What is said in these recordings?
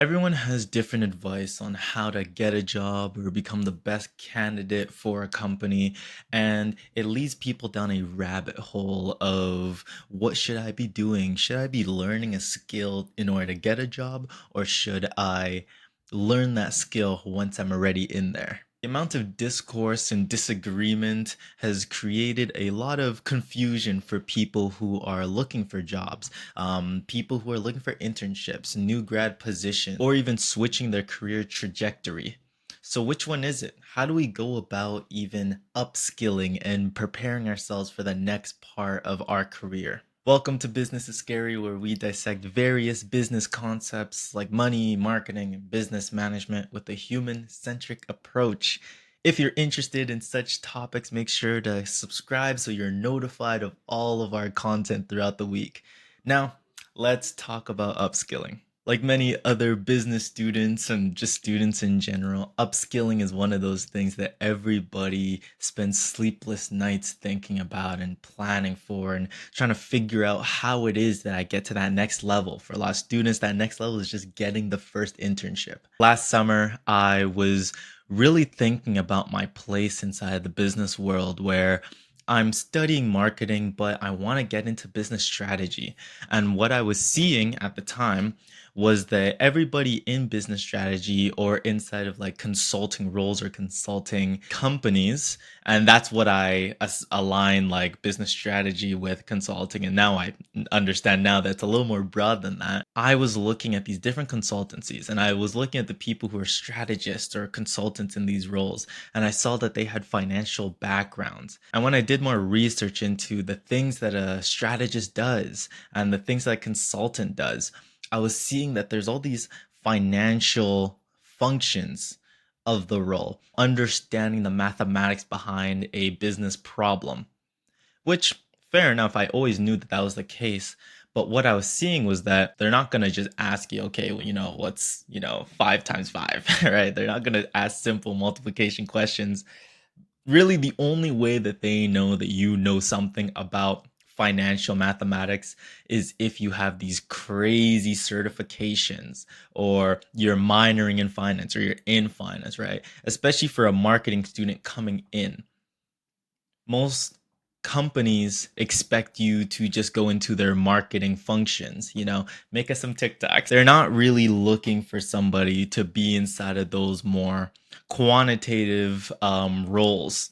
Everyone has different advice on how to get a job or become the best candidate for a company, and it leads people down a rabbit hole of what should I be doing? Should I be learning a skill in order to get a job, or should I learn that skill once I'm already in there? The amount of discourse and disagreement has created a lot of confusion for people who are looking for jobs, people who are looking for internships, new grad positions, or even switching their career trajectory. So, which one is it? How do we go about even upskilling and preparing ourselves for the next part of our career? Welcome to Business is Scary, where we dissect various business concepts like money, marketing, and business management with a human centric approach. If you're interested in such topics, make sure to subscribe so you're notified of all of our content throughout the week. Now, let's talk about upskilling. Like many other business students and just students in general, upskilling is one of those things that everybody spends sleepless nights thinking about and planning for and trying to figure out how it is that I get to that next level. For a lot of students, that next level is just getting the first internship. Last summer, I was really thinking about my place inside the business world where I'm studying marketing, but I want to get into business strategy. And what I was seeing at the time was that everybody in business strategy or inside of like consulting roles or consulting companies, and that's what I align like business strategy with consulting. And now I understand now that it's a little more broad than that. I was looking at these different consultancies and I was looking at the people who are strategists or consultants in these roles, and I saw that they had financial backgrounds. And when I did more research into the things that a strategist does and the things that a consultant does, I was seeing that there's all these financial functions of the role, understanding the mathematics behind a business problem, which, fair enough, I always knew that that was the case. But what I was seeing was that they're not going to just ask you, okay, well, what's, five times five, right? They're not going to ask simple multiplication questions. Really, the only way that they know that you know something about financial mathematics is if you have these crazy certifications or you're minoring in finance or you're in finance, right? Especially for a marketing student coming in. Most companies expect you to just go into their marketing functions, make us some TikToks. They're not really looking for somebody to be inside of those more quantitative roles,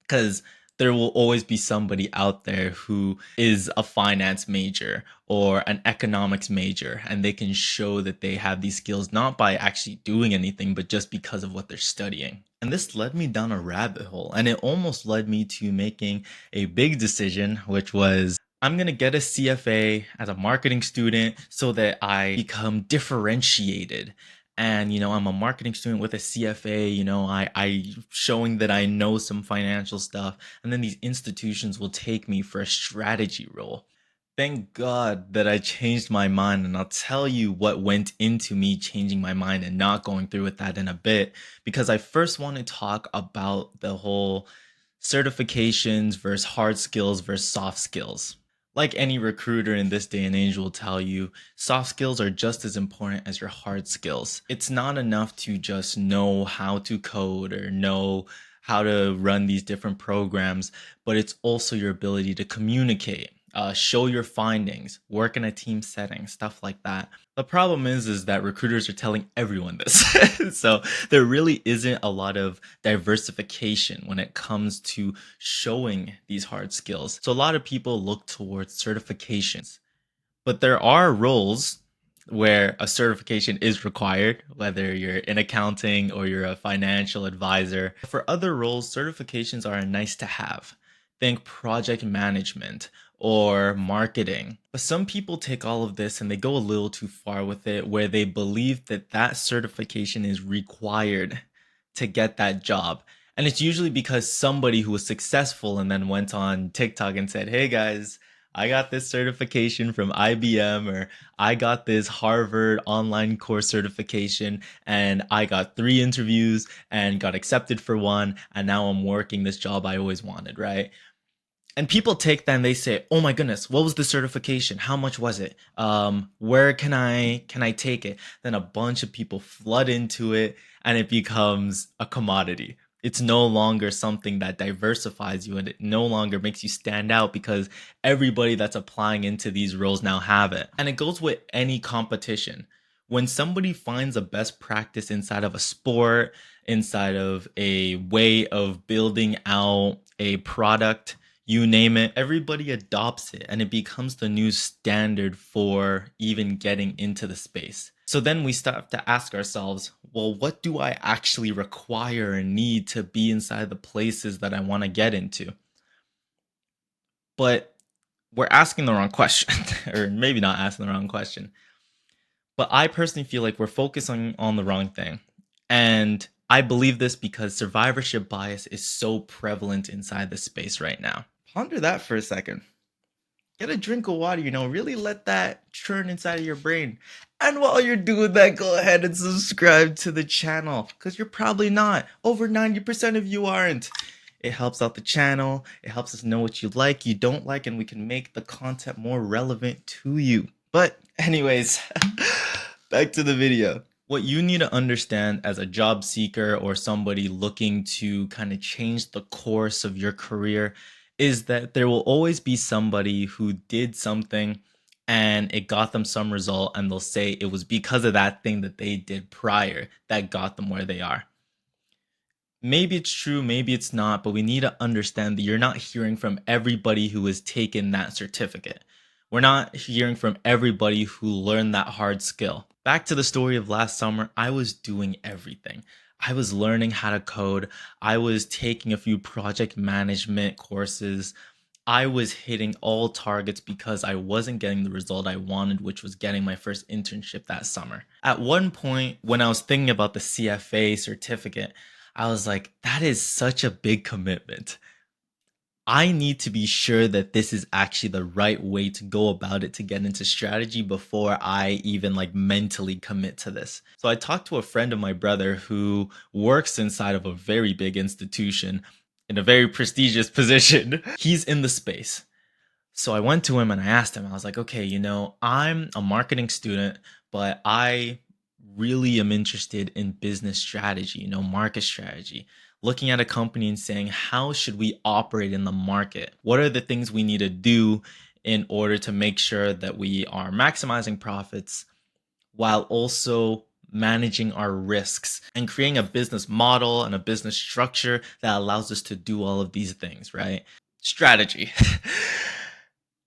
because there will always be somebody out there who is a finance major or an economics major, and they can show that they have these skills not by actually doing anything, but just because of what they're studying. And this led me down a rabbit hole, and it almost led me to making a big decision, which was I'm going to get a CFA as a marketing student so that I become differentiated. And I'm a marketing student with a CFA. I showing that I know some financial stuff, and then these institutions will take me for a strategy role. Thank God that I changed my mind, and I'll tell you what went into me changing my mind and not going through with that in a bit, because I first want to talk about the whole certifications versus hard skills versus soft skills. Like any recruiter in this day and age will tell you, soft skills are just as important as your hard skills. It's not enough to just know how to code or know how to run these different programs, but it's also your ability to communicate, show your findings, work in a team setting, stuff like that. The problem is that recruiters are telling everyone this. So there really isn't a lot of diversification when it comes to showing these hard skills. So a lot of people look towards certifications, but there are roles where a certification is required, whether you're in accounting or you're a financial advisor. For other roles, certifications are a nice to have. Think project management or marketing. But some people take all of this and they go a little too far with it, where they believe that that certification is required to get that job. And it's usually because somebody who was successful and then went on TikTok and said, hey guys, I got this certification from IBM, or I got this Harvard online course certification, and I got 3 interviews and got accepted for one, and now I'm working this job I always wanted, right? And people take that and they say, "Oh my goodness, what was the certification? How much was it? Where can I take it?" Then a bunch of people flood into it, and it becomes a commodity. It's no longer something that diversifies you, and it no longer makes you stand out because everybody that's applying into these roles now have it. And it goes with any competition. When somebody finds a best practice inside of a sport, inside of a way of building out a product, you name it, everybody adopts it and it becomes the new standard for even getting into the space. So then we start to ask ourselves, well, what do I actually require and need to be inside the places that I want to get into? But we're asking the wrong question, or maybe not asking the wrong question. But I personally feel like we're focusing on the wrong thing. And I believe this because survivorship bias is so prevalent inside the space right now. Ponder that for a second. Get a drink of water, really let that churn inside of your brain. And while you're doing that, go ahead and subscribe to the channel because you're probably not. Over 90% of you aren't. It helps out the channel. It helps us know what you like, you don't like, and we can make the content more relevant to you. But, anyways, back to the video. What you need to understand as a job seeker or somebody looking to kind of change the course of your career is that there will always be somebody who did something and it got them some result, and they'll say it was because of that thing that they did prior that got them where they are. Maybe it's true, maybe it's not, but we need to understand that you're not hearing from everybody who has taken that certificate. We're not hearing from everybody who learned that hard skill. Back to the story of last summer, I was doing everything. I was learning how to code. I was taking a few project management courses. I was hitting all targets because I wasn't getting the result I wanted, which was getting my first internship that summer. At one point, when I was thinking about the CFA certificate, I was like, that is such a big commitment. I need to be sure that this is actually the right way to go about it to get into strategy before I even like mentally commit to this. So I talked to a friend of my brother who works inside of a very big institution in a very prestigious position. He's in the space. So I went to him and I asked him, I was like, okay, I'm a marketing student, but I really am interested in business strategy, market strategy, looking at a company and saying, how should we operate in the market? What are the things we need to do in order to make sure that we are maximizing profits while also managing our risks and creating a business model and a business structure that allows us to do all of these things, right? Strategy.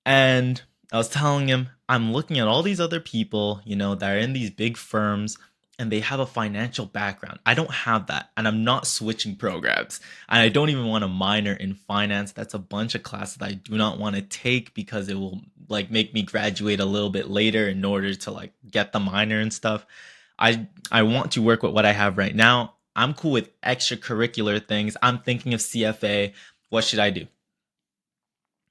And I was telling him, I'm looking at all these other people, that are in these big firms and they have a financial background. I don't have that. And I'm not switching programs. And I don't even want to minor in finance. That's a bunch of classes that I do not want to take because it will like make me graduate a little bit later in order to like get the minor and stuff. I want to work with what I have right now. I'm cool with extracurricular things. I'm thinking of CFA. What should I do?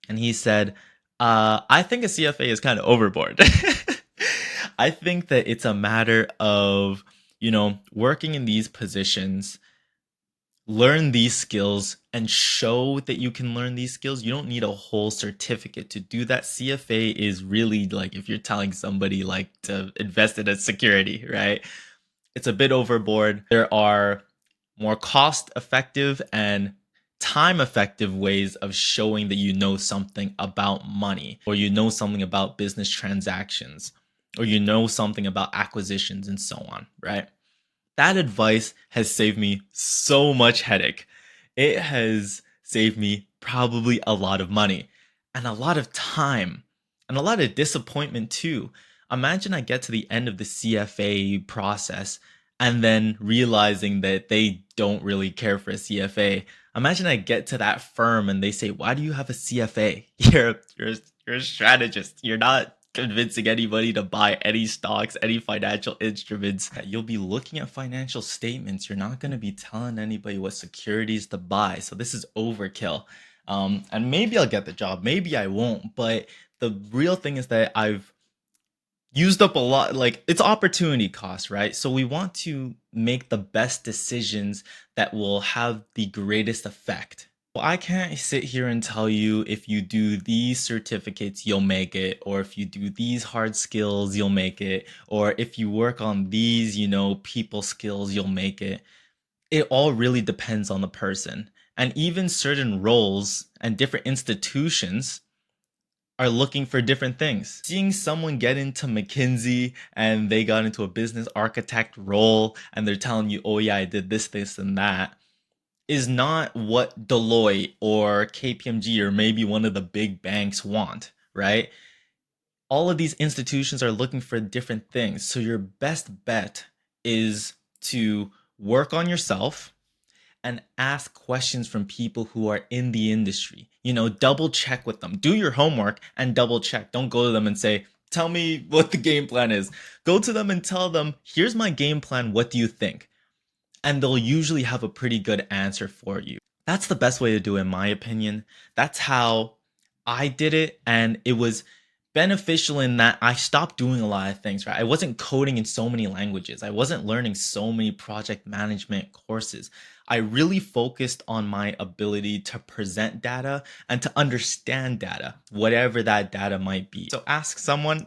And he said, I think a CFA is kind of overboard. I think that it's a matter of, working in these positions, learn these skills, and show that you can learn these skills. You don't need a whole certificate to do that. CFA is really like if you're telling somebody like to invest in a security, right? It's a bit overboard. There are more cost effective and time effective ways of showing that you know something about money, or you know something about business transactions, or you know something about acquisitions and so on, right? That advice has saved me so much headache. It has saved me probably a lot of money and a lot of time and a lot of disappointment too. Imagine I get to the end of the CFA process and then realizing that they don't really care for a CFA. Imagine I get to that firm and they say, "Why do you have a CFA? You're a strategist. You're not convincing anybody to buy any stocks, any financial instruments. You'll be looking at financial statements. You're not going to be telling anybody what securities to buy. So this is overkill." And maybe I'll get the job, maybe I won't. But the real thing is that I've used up a lot, like it's opportunity cost, right? So we want to make the best decisions that will have the greatest effect. Well, I can't sit here and tell you if you do these certificates, you'll make it, or if you do these hard skills, you'll make it, or if you work on these, people skills, you'll make it. It all really depends on the person. And even certain roles and different institutions are looking for different things. Seeing someone get into McKinsey and they got into a business architect role and they're telling you, oh, yeah, I did this, this, and that, is not what Deloitte or KPMG or maybe one of the big banks want, right? All of these institutions are looking for different things. So your best bet is to work on yourself and ask questions from people who are in the industry. Double check with them. Do your homework and double check. Don't go to them and say, tell me what the game plan is. Go to them and tell them, here's my game plan. What do you think? And they'll usually have a pretty good answer for you. That's the best way to do it, in my opinion. That's how I did it. And it was beneficial in that I stopped doing a lot of things, right? I wasn't coding in so many languages. I wasn't learning so many project management courses. I really focused on my ability to present data and to understand data, whatever that data might be. So ask someone,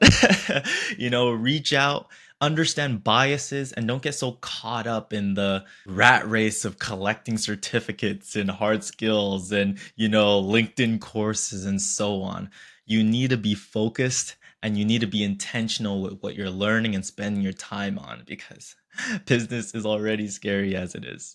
reach out, understand biases, and don't get so caught up in the rat race of collecting certificates and hard skills and, LinkedIn courses and so on. You need to be focused and you need to be intentional with what you're learning and spending your time on because business is already scary as it is.